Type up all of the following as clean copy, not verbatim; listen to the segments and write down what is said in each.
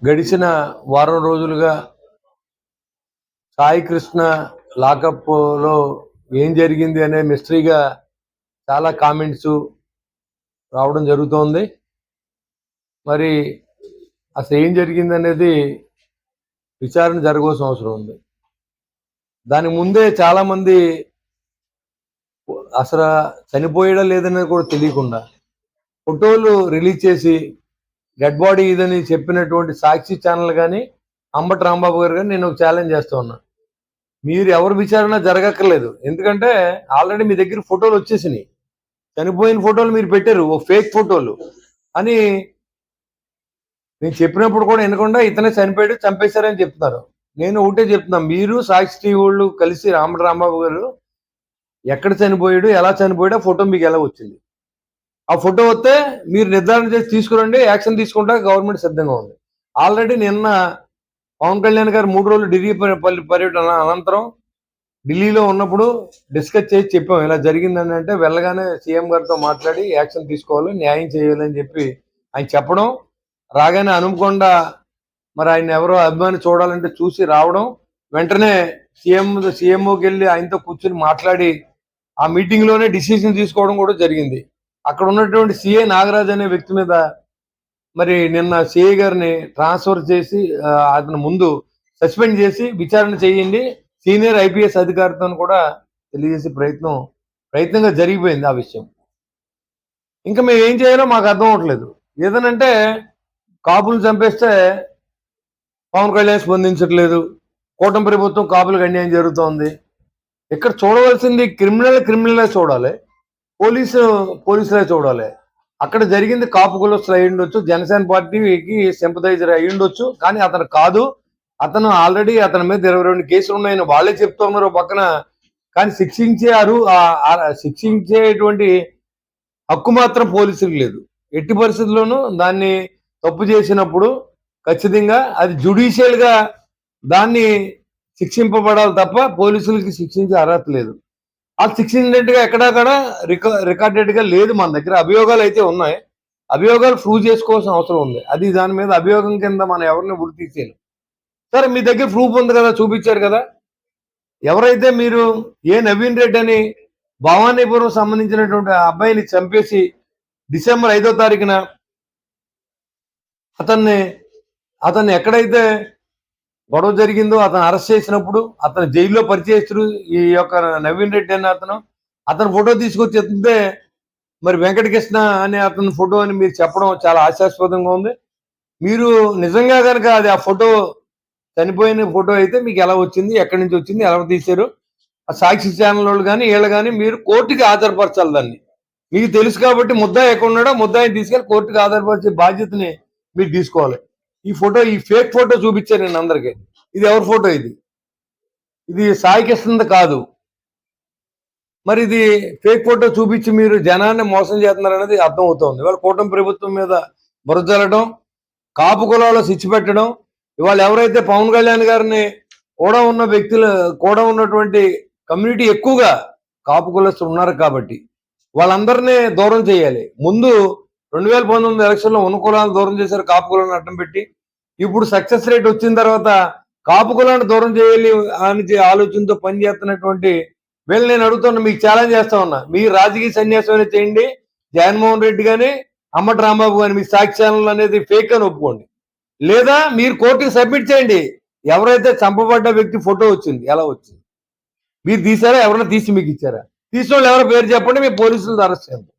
గడిచిన వారం రోజులుగా సాయి కృష్ణ లాకప్లో ఏం జరిగింది అనే మిస్టరీగా చాలా కామెంట్స్ రావడం జరుగుతోంది. మరి అసలు ఏం జరిగింది అనేది విచారణ జరగవలసిన అవసరం ఉంది. దానికి ముందే చాలామంది అసలు చనిపోయడం లేదనేది కూడా తెలియకుండా ఫోటోలు రిలీజ్ చేసి డెడ్ బాడీ ఇదని చెప్పినటువంటి సాక్షి ఛానల్ కానీ అంబటి రాంబాబు గారు కానీ నేను ఒక ఛాలెంజ్ చేస్తూ ఉన్నా. మీరు ఎవరు విచారణ జరగక్కర్లేదు. ఎందుకంటే ఆల్రెడీ మీ దగ్గర ఫోటోలు వచ్చేసినాయి. చనిపోయిన ఫోటోలు మీరు పెట్టారు, ఓ ఫేక్ ఫోటోలు అని నేను చెప్పినప్పుడు కూడా వినకుండా ఇతనే చనిపోయాడు, చంపేశారని చెప్తున్నారు. నేను ఒకటే చెప్తున్నా, మీరు సాక్షి టీవీ వాళ్ళు కలిసి అంబటి రాంబాబు గారు ఎక్కడ చనిపోయాడు, ఎలా చనిపోయాడు, ఆ ఫోటో మీకు ఎలా వచ్చింది? ఆ ఫోటో వస్తే మీరు నిర్ధారణ చేసి తీసుకురండి, యాక్షన్ తీసుకుంటా గవర్నమెంట్ సిద్ధంగా ఉంది. ఆల్రెడీ నిన్న పవన్ కళ్యాణ్ గారు 3 రోజులు ఢిల్లీ పర్యటన అనంతరం ఢిల్లీలో ఉన్నప్పుడు డిస్కస్ చేసి చెప్పాం, ఇలా జరిగిందని. అంటే వెళ్ళగానే సీఎం గారితో మాట్లాడి యాక్షన్ తీసుకోవాలి, న్యాయం చేయాలని చెప్పి ఆయన చెప్పడం, రాగానే అనుకోకుండా మరి ఆయన ఎవరో అభిమాని చూడాలంటే చూసి రావడం, వెంటనే సీఎంఓకి వెళ్ళి ఆయనతో కూర్చుని మాట్లాడి ఆ మీటింగ్ లోనే డిసిషన్ తీసుకోవడం కూడా జరిగింది. అక్కడ ఉన్నటువంటి సిఐ నాగరాజ్ అనే వ్యక్తి మీద మరి నిన్న సిఐ గారిని ట్రాన్స్ఫర్ చేసి అతను ముందు సస్పెండ్ చేసి విచారణ చేయండి, సీనియర్ ఐపీఎస్ అధికారితో కూడా తెలియజేసే ప్రయత్నంగా జరిగిపోయింది ఆ విషయం. ఇంకా మేము ఏం చేయాలో మాకు అర్థం అవట్లేదు. ఏదనంటే కాపులు చంపేస్తే పవన్ కళ్యాణ్ స్పందించట్లేదు, కూటమి ప్రభుత్వం కాపులకు అన్యాయం జరుగుతోంది. ఇక్కడ చూడవలసింది క్రిమినల్ చూడాలి, పోలీసులే చూడాలి. అక్కడ జరిగింది కాపు కులస్తులు అయి ఉండొచ్చు, జనసేన పార్టీకి సింపథైజర్ అయి ఉండొచ్చు, కానీ అతను కాదు. అతను ఆల్రెడీ అతని మీద 22 కేసులు ఉన్నాయని వాళ్ళే చెప్తున్నారు పక్కన. కానీ శిక్షించేటువంటి హక్కు మాత్రం పోలీసులకు లేదు. ఎట్టి పరిస్థితుల్లోనూ దాన్ని తప్పు చేసినప్పుడు ఖచ్చితంగా అది జ్యుడిషియల్ గా దాన్ని శిక్షింపబడాలి తప్ప పోలీసులకి శిక్షించే అర్హత లేదు. ఆ శిక్షించినట్టుగా ఎక్కడక్కడ రికార్డెడ్ గా లేదు. మన దగ్గర అభియోగాలు అయితే ఉన్నాయి, అభియోగాలు ప్రూవ్ చేసుకోవాల్సిన అవసరం ఉంది. అది దాని మీద అభియోగం కింద మనం ఎవరిని ఉరి తీసేయాలి. సరే, మీ దగ్గర ప్రూఫ్ ఉంది కదా, చూపించారు కదా. ఎవరైతే మీరు నవీన్ రెడ్డి అని భవానీపురం సంబంధించినటువంటి అబ్బాయిని చంపేసి డిసెంబర్ 5వ తారీఖున అతన్ని ఎక్కడైతే గొడవ జరిగిందో అతను అరెస్ట్ చేసినప్పుడు అతను జైల్లో పరిచయస్తుడు ఈ యొక్క నవీన్ రెడ్డి అనే అతను ఫోటో తీసుకొచ్చి ఎత్తుంటే మరి వెంకటకృష్ణ అనే అతని ఫోటో అని మీరు చెప్పడం చాలా హాస్యాస్పదంగా ఉంది. మీరు నిజంగా కనుక అది ఆ ఫోటో చనిపోయిన ఫోటో అయితే మీకు ఎలా వచ్చింది, ఎక్కడి నుంచి వచ్చింది, ఎలా తీశారు, ఆ సాక్షి ఛానల్ వాళ్ళు కానీ వీళ్ళు కానీ మీరు కోర్టుకి హాజరుపరచాలి. దాన్ని మీకు తెలుసు కాబట్టి ముద్దాయి ఎక్కడ ఉన్నాడో ముద్దాయిని తీసుకెళ్ళి కోర్టుకి హాజరుపరిచే బాధ్యతని మీరు తీసుకోవాలి. ఈ ఫేక్ ఫోటో చూపించారు నేను అందరికీ. ఇది ఎవరి ఫోటో? ఇది సాయి కృష్ణది కాదు. మరి ఇది ఫేక్ ఫోటో చూపించి మీరు జనాన్ని మోసం చేస్తున్నారు అనేది అర్థమవుతోంది. ఇవాళ కూటమి ప్రభుత్వం మీద బురదలడం, కాపు కులాల్లో శిక్ష పెట్టడం, ఇవాళ ఎవరైతే పవన్ కళ్యాణ్ గారిని కూడా ఉన్నటువంటి కమ్యూనిటీ ఎక్కువగా కాపు కులస్తులు ఉన్నారు కాబట్టి వాళ్ళందరినీ దూరం చేయాలి. ముందు 2019 ఎలక్షన్ లో ఉన్న కులాలను దూరం చేశారు, కాపు కులాన్ని అడ్డం పెట్టి. ఇప్పుడు సక్సెస్ రేట్ వచ్చిన తర్వాత కాపు కులాన్ని దూరం చేయాలి అని ఆలోచనతో పనిచేస్తున్నటువంటి వీళ్ళు నేను అడుగుతున్నా, మీకు ఛాలెంజ్ చేస్తా ఉన్నా, మీ రాజకీయ సన్యాసం చేయండి. జగన్మోహన్ రెడ్డి కానీ అంబటి రాంబాబు కానీ మీ సాక్షి ఛానల్ అనేది ఫేక్ అని ఒప్పుకోండి, లేదా మీరు కోర్టుకి సబ్మిట్ చేయండి. ఎవరైతే చంపబడ్డ వ్యక్తి ఫోటో వచ్చింది, ఎలా వచ్చింది, మీరు తీసారా, ఎవరైనా తీసి మీకు ఇచ్చారా? తీసిన వాళ్ళు ఎవరో పేరు చెప్పండి, మీ పోలీసులు అరెస్ట్ చేయండి.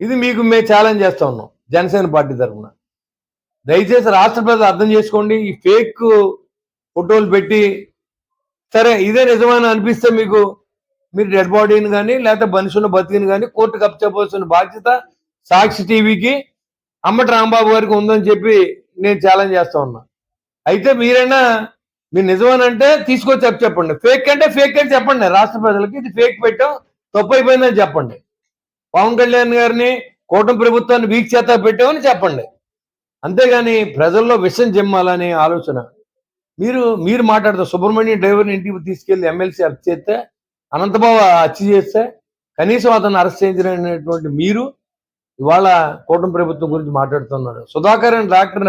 ఇది మీకు మేము ఛాలెంజ్ చేస్తా ఉన్నాం జనసేన పార్టీ తరఫున. దయచేసి రాష్ట్ర ప్రజలు అర్థం చేసుకోండి. ఈ ఫేక్ ఫోటోలు పెట్టి సరే ఇదే నిజమైన అనిపిస్తే మీరు డెడ్ బాడీని కానీ లేకపోతే మనుషుల బతికిని కానీ కోర్టుకు అప్పచెప్పాల్సిన బాధ్యత సాక్షి టీవీకి, అంబటి రాంబాబు గారికి ఉందని చెప్పి నేను ఛాలెంజ్ చేస్తా ఉన్నా. అయితే మీరు నిజమేనంటే తీసుకొచ్చి చెప్పండి, ఫేక్ అంటే ఫేక్ అని చెప్పండి. రాష్ట్ర ప్రజలకి ఇది ఫేక్ పెట్టాం, తప్పు అయిపోయిందని చెప్పండి. పవన్ కళ్యాణ్ గారిని కూటమి ప్రభుత్వాన్ని వీక్ చేత పెట్టామని చెప్పండి. అంతేగాని ప్రజల్లో విషం జమ్మాలనే ఆలోచన మీరు మాట్లాడతారు. సుబ్రహ్మణ్యం డ్రైవర్ని ఇంటికి తీసుకెళ్లి ఎమ్మెల్సీ అరెస్ట్ చేస్తే, అనంతబాబు హత్య చేస్తే కనీసం అతను అరెస్ట్ చేయించినటువంటి మీరు ఇవాళ కూటమి ప్రభుత్వం గురించి మాట్లాడుతున్నారు. సుధాకర్ అని డాక్టర్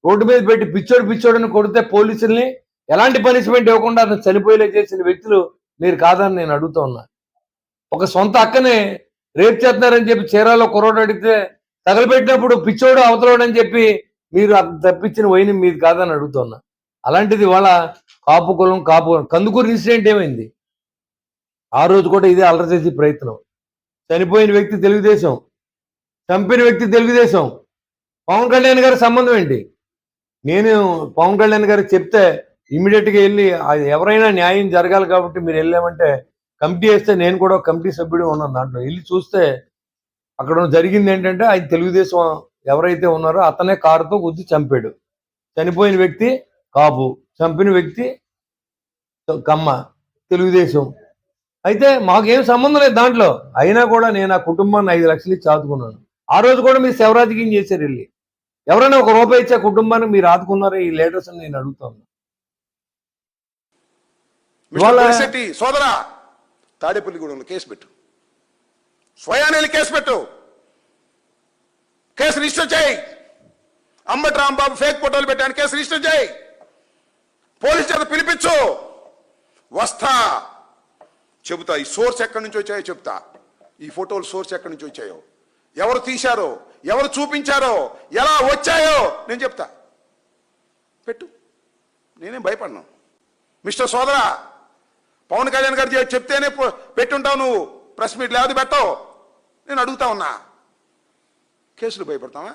రోడ్డు మీద పెట్టి పిచ్చోడని కొడితే పోలీసుల్ని ఎలాంటి పనిష్మెంట్ ఇవ్వకుండా అతను చనిపోయేలా చేసిన వ్యక్తులు మీరు కాదని నేను అడుగుతా ఉన్నా. ఒక సొంత అక్కనే రేప్ చేస్తున్నారని చెప్పి చీరాలో కుర్రోడు అడిగితే తగలబెట్టినప్పుడు పిచ్చోడు అవతలోడని చెప్పి మీరు తప్పించిన వైని మీది కాదని అడుగుతున్నా. అలాంటిది వాళ్ళ కాపు కులం కందుకూరు ఇన్సిడెంట్ ఏమైంది? ఆ రోజు కూడా ఇదే అల్లరి చేసే ప్రయత్నం. చనిపోయిన వ్యక్తి తెలుగుదేశం, చంపిన వ్యక్తి తెలుగుదేశం. పవన్ కళ్యాణ్ గారి సంబంధం ఏంటి? నేను పవన్ కళ్యాణ్ గారికి చెప్తే ఇమీడియట్గా వెళ్ళి ఎవరైనా న్యాయం జరగాలి కాబట్టి మీరు వెళ్ళామంటే కమిటీ వేస్తే నేను కూడా కమిటీ సభ్యుడు ఉన్నాను. దాంట్లో వెళ్ళి చూస్తే అక్కడ జరిగింది ఏంటంటే ఆయన తెలుగుదేశం ఎవరైతే ఉన్నారో అతనే కారుతో గుద్ది చంపాడు. చనిపోయిన వ్యక్తి కాపు, చంపిన వ్యక్తి కమ్మ, తెలుగుదేశం. అయితే మాకేం సంబంధం లేదు దాంట్లో. అయినా కూడా నేను ఆ కుటుంబాన్ని 5 లక్షలు ఇచ్చి ఆదుకున్నాను. ఆ రోజు కూడా మీరు శవరాజకీయం చేశారు. వెళ్ళి ఎవరైనా ఒక రూపాయి ఇచ్చే కుటుంబాన్ని మీరు ఆదుకున్నారో ఈ లీడర్స్ నేను అడుగుతాను. సోదరా, తాడేపల్లిగూడెంలో కేసు పెట్టు, స్వయానేలి కేసు పెట్టు, కేసు రిజిస్టర్ చేయి. అంబటి రాంబాబు ఫేక్ ఫోటోలు పెట్టాను, కేసు రిజిస్టర్ చేయి. పోలీస్ చేత పిలిపించు, వస్తా, చెబుతా. ఈ సోర్స్ ఎక్కడి నుంచి వచ్చాయో చెప్తా. ఈ ఫోటోలు సోర్స్ ఎక్కడి నుంచి వచ్చాయో, ఎవరు తీశారో, ఎవరు చూపించారో, ఎలా వచ్చాయో నేను చెప్తా. పెట్టు, నేనేం భయపడ్డాను. మిస్టర్ సోదరా, పవన్ కళ్యాణ్ గారు చెప్తేనే పెట్టుంటావు నువ్వు, ప్రెస్ మీట్ లేదు పెట్టవు. నేను అడుగుతా ఉన్నా, కేసులు భయపడతావా?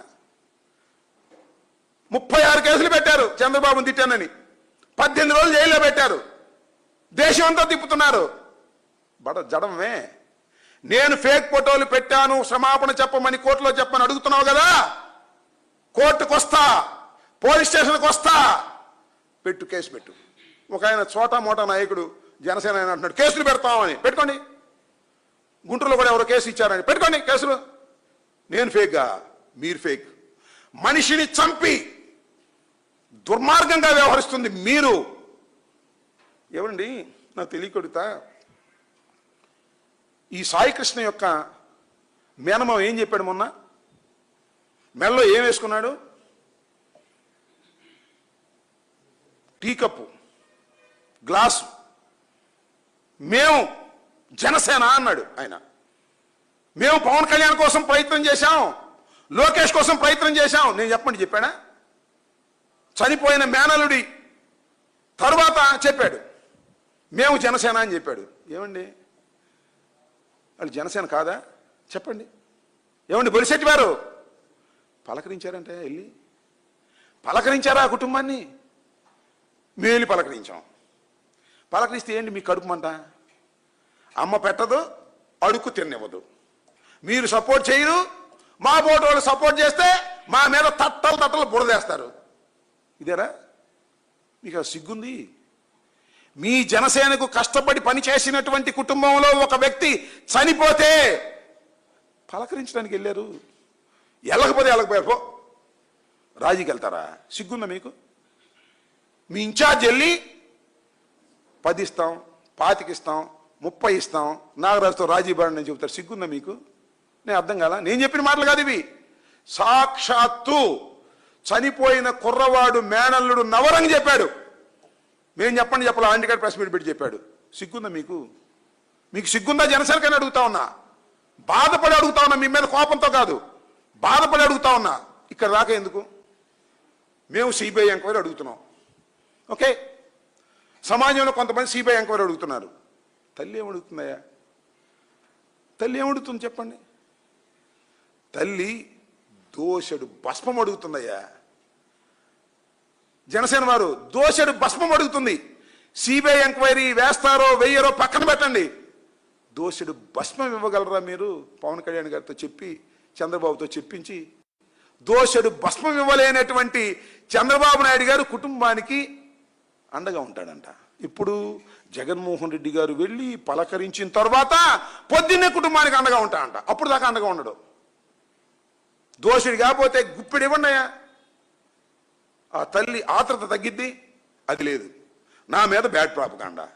36 కేసులు పెట్టారు చంద్రబాబుని తిట్టానని. 18 రోజులు జైల్లో పెట్టారు. దేశం అంతా తిప్పుతున్నారు. జడమే. నేను ఫేక్ ఫోటోలు పెట్టాను, క్షమాపణ చెప్పమని కోర్టులో చెప్పమని అడుగుతున్నావు కదా. కోర్టుకు వస్తా, పోలీస్ స్టేషన్కి వస్తా, పెట్టు, కేసు పెట్టు. ఒక ఆయన చోటా మోటా నాయకుడు జనసేన ఆయన అంటున్నాడు కేసులు పెడతామని. పెట్టుకోండి. గుంటూరులో కూడా ఎవరో కేసు ఇచ్చారని పెట్టుకోండి కేసులు. నేను ఫేక్గా, మీరు ఫేక్. మనిషిని చంపి దుర్మార్గంగా వ్యవహరిస్తుంది మీరు. ఏమండి, నాకు తెలియకొడుతా, ఈ సాయికృష్ణ యొక్క మేనమావ ఏం చెప్పాడు మొన్న? మెల్లో ఏం వేసుకున్నాడు? Tea cup, glass. మేము జనసేన అన్నాడు ఆయన. మేము పవన్ కళ్యాణ్ కోసం ప్రయత్నం చేశాం, లోకేష్ కోసం ప్రయత్నం చేశాం. నేను చెప్పాడా? చనిపోయిన మేనలుడి తరువాత చెప్పాడు మేము జనసేన అని చెప్పాడు. ఏమండి, వాళ్ళు జనసేన కాదా? చెప్పండి. ఏమండి, బొలిశెట్టి వారు పలకరించారంటే వెళ్ళి పలకరించారా ఆ కుటుంబాన్ని? మేలు పలకరించాం. పలకరిస్తే ఏంటి మీ కడుపుమంట? అమ్మ పెట్టదు, అడుక్కు తినివ్వదు. మీరు సపోర్ట్ చేయరు, మా బోటు వాళ్ళు సపోర్ట్ చేస్తే మా మీద తట్టలు బురదేస్తారు. ఇదేరా మీకు సిగ్గుంది? మీ జనసేనకు కష్టపడి పనిచేసినటువంటి కుటుంబంలో ఒక వ్యక్తి చనిపోతే పలకరించడానికి వెళ్ళారు. వెళ్ళకపోయారు పో, రాజీకి వెళ్తారా? సిగ్గుందా మీకు? మీ ఇన్ఛార్జ్ వెళ్ళి 10 ఇస్తాం, 25 ఇస్తాం, 30 ఇస్తాం, నాగరాజుతో రాజీ పడండి అని చెబుతారు. సిగ్గుందా మీకు? నేను అర్థం కాదా? నేను చెప్పిన మాటలు కాదు ఇవి. సాక్షాత్తు చనిపోయిన కుర్రవాడు మేనల్లుడు నవరంగ్ చెప్పాడు. మేము చెప్పాలి, ఆంటికాడ్ ప్రెస్ మీట్ పెట్టి చెప్పాడు. సిగ్గుందా మీకు? మీకు సిగ్గుందా? జనసేనకని అడుగుతా ఉన్నా, బాధపడి అడుగుతా ఉన్నా, మీ మీద కోపంతో కాదు, బాధపడి అడుగుతా ఉన్నా. ఇక్కడ దాకా ఎందుకు? మేము సిబిఐ ఎంక్వైరీ అడుగుతున్నాం. ఓకే, సమాజంలో కొంతమంది సిబిఐ ఎంక్వైరీ అడుగుతున్నారు. తల్లి ఏమడుగుతుందయ్యా? తల్లి ఏమడుగుతుంది చెప్పండి? తల్లి దోషుడు భస్మం అడుగుతుందయ్యా. జనసేన వారు దోషుడు భస్మం అడుగుతుంది. సిబిఐ ఎంక్వైరీ వేస్తారో వెయ్యరో పక్కన పెట్టండి. దోషుడు భస్మం ఇవ్వగలరా మీరు? పవన్ కళ్యాణ్ గారితో చెప్పి, చంద్రబాబుతో చెప్పించి దోషుడు భస్మం ఇవ్వలేనటువంటి చంద్రబాబు నాయుడు గారు కుటుంబానికి అండగా ఉంటాడంట. ఇప్పుడు జగన్మోహన్ రెడ్డి గారు వెళ్ళి పలకరించిన తర్వాత పొద్దున్నే కుటుంబానికి అండగా ఉంటాడంట. అప్పుడు దాకా అండగా ఉండడు. దోషుడు కాకపోతే గుప్పిడి ఇవ్వండియా. ఆ తల్లి ఆత్రత తగ్గిద్ది. అది లేదు. నా మీద బ్యాడ్ ప్రాపగాండా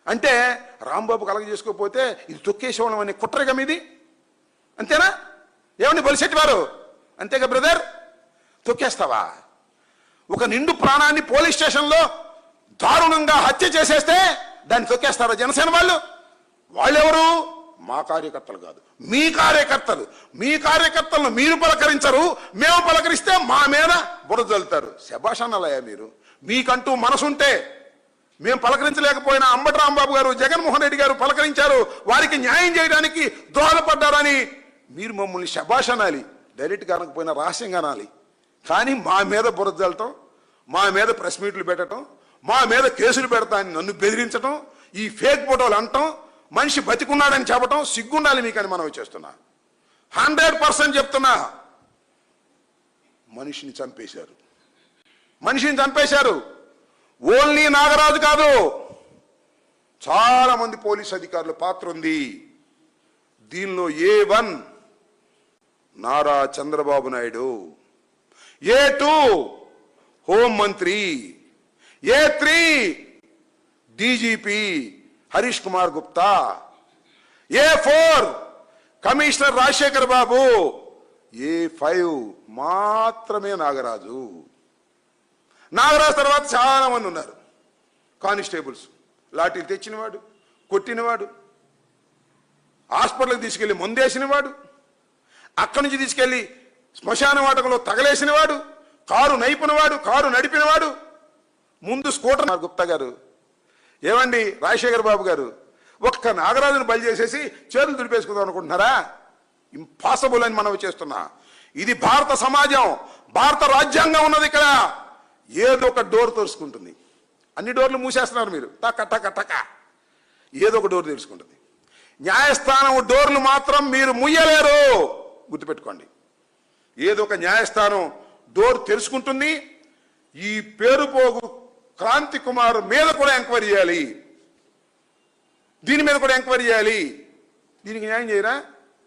అంటే రాంబాబు కలగ చేసుకోకపోతే ఇది తొక్కేసేవాళ్ళం అనే కుట్రగా మీది. అంతేనా? ఏమండి బొలిశెట్టి వారు? అంతేగా బ్రదర్? తొక్కేస్తావా? ఒక నిండు ప్రాణాన్ని పోలీస్ స్టేషన్లో దారుణంగా హత్య చేసేస్తే దాన్ని తొక్కేస్తారా జనసేన వాళ్ళు? వాళ్ళెవరు? మా కార్యకర్తలు కాదు, మీ కార్యకర్తలు. మీ కార్యకర్తలను మీరు పలకరించరు, మేము పలకరిస్తే మా మీద బురద జల్లుతారు. శభాషానలయ్యా మీరు. మీకంటూ మనసుంటే మేము పలకరించలేకపోయినా అంబటి రాంబాబు గారు, జగన్మోహన్ రెడ్డి గారు పలకరించారు, వారికి న్యాయం చేయడానికి దోహదపడ్డారని మీరు మమ్మల్ని శభాష్ అనాలి. డైరెక్ట్గా అనకపోయినా రహస్యంగా అనాలి. కానీ మా మీద బురద జల్లటం, మా మీద ప్రెస్ మీట్లు పెట్టడం, మా మీద కేసులు పెడతా అని నన్ను బెదిరించడం, ఈ ఫేక్ ఫోటోలు అనటం, మనిషి బతికున్నాడని చెప్పటం సిగ్గుండాలి మీకని మనం చేస్తున్నా. 100% చెప్తున్నా, మనిషిని చంపేశారు. మనిషిని చంపేశారు. ఓన్లీ నాగరాజు కాదు, చాలా మంది పోలీస్ అధికారుల పాత్ర ఉంది దీనిలో. A1 నారా చంద్రబాబు నాయుడు, A2 హోంమంత్రి, A3 DGP Harish Kumar Gupta, A4 commissioner Rajasekhar Babu, A5 మాత్రమే నాగరాజు. నాగరాజు తర్వాత చాలా మంది ఉన్నారు. కానిస్టేబుల్స్, లాఠీలు తెచ్చినవాడు, కొట్టినవాడు, హాస్పిటల్కి తీసుకెళ్లి మందేసినవాడు, అక్కడి నుంచి తీసుకెళ్లి శ్మశాన వాటకంలో తగలేసినవాడు, కారు నైపునవాడు, కారు నడిపినవాడు, ముందు స్కూటర్. గుప్తా గారు, ఏమండి రాజశేఖర్ బాబు గారు, ఒక్క నాగరాజును బలి చేసేసి చేతులు దుడిపేసుకుందాం అనుకుంటున్నారా? ఇంపాసిబుల్ అని మనం చేస్తున్నా. ఇది భారత సమాజం, భారత రాజ్యాంగం ఉన్నది ఇక్కడ. ఏదో ఒక డోర్ తెరుచుకుంటుంది. అన్ని డోర్లు మూసేస్తున్నారు మీరు, టక టక టక. ఏదో ఒక డోర్ తెరుచుకుంటుంది. న్యాయస్థానం డోర్లు మాత్రం మీరు ముయ్యలేరు, గుర్తుపెట్టుకోండి. ఏదో ఒక న్యాయస్థానం డోర్ తెరుచుకుంటుంది. ఈ పేరుపోగు క్రాంతి కుమార్ మీద కూడా ఎంక్వైరీ చేయాలి, దీని మీద కూడా ఎంక్వైరీ చేయాలి. దీనికి న్యాయం చేయరా?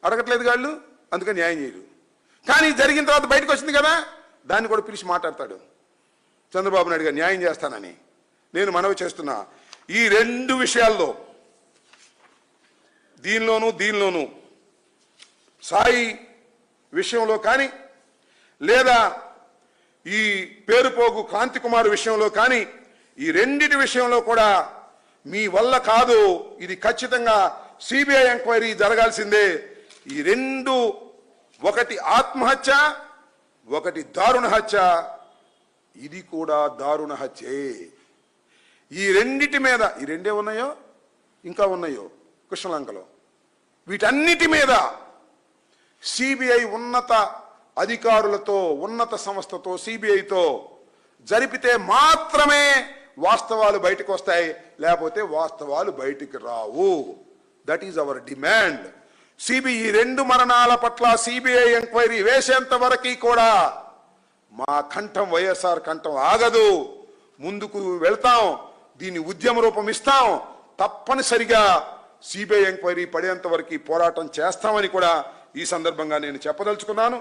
అడగట్లేదు వాళ్ళు, అందుకని న్యాయం చేయరు. కానీ జరిగిన తర్వాత బయటకు వచ్చింది కదా, దాన్ని కూడా పిలిచి మాట్లాడతాడు చంద్రబాబు నాయుడు గారు న్యాయం చేస్తానని. నేను మనవి చేస్తున్నా, ఈ రెండు విషయాల్లో, దీనిలోనూ సాయి విషయంలో కానీ, లేదా ఈ పేరుపోగు కాంతి కుమార్ విషయంలో కానీ, ఈ రెండిటి విషయంలో కూడా మీ వల్ల కాదు. ఇది ఖచ్చితంగా సిబిఐ ఎంక్వైరీ జరగాల్సిందే. ఈ రెండు, ఒకటి ఆత్మహత్య, ఒకటి దారుణ హత్య. ఇది కూడా దారుణ హత్యే. ఈ రెండిటి మీద, ఈ రెండే ఉన్నాయో ఇంకా ఉన్నాయో కృష్ణలంకలో, వీటన్నిటి మీద సిబిఐ ఉన్నత అధికారులతో, ఉన్నత సంస్థతో, సిబిఐతో జరిపితే మాత్రమే వాస్తవాలు బయటకు వస్తాయి, లేకపోతే వాస్తవాలు బయటికి రావు. That is our demand. CBI ఈ రెండు మరణాల పట్ల సిబిఐ ఎంక్వైరీ వేసేంత వరకు కూడా మా కంఠం, వైఎస్ఆర్ కంఠం ఆగదు. ముందుకు వెళ్తాం, దీన్ని ఉద్యమ రూపం ఇస్తాం. తప్పనిసరిగా సిబిఐ ఎంక్వైరీ పడేంత వరకు పోరాటం చేస్తామని కూడా ఈ సందర్భంగా నేను చెప్పదలుచుకున్నాను.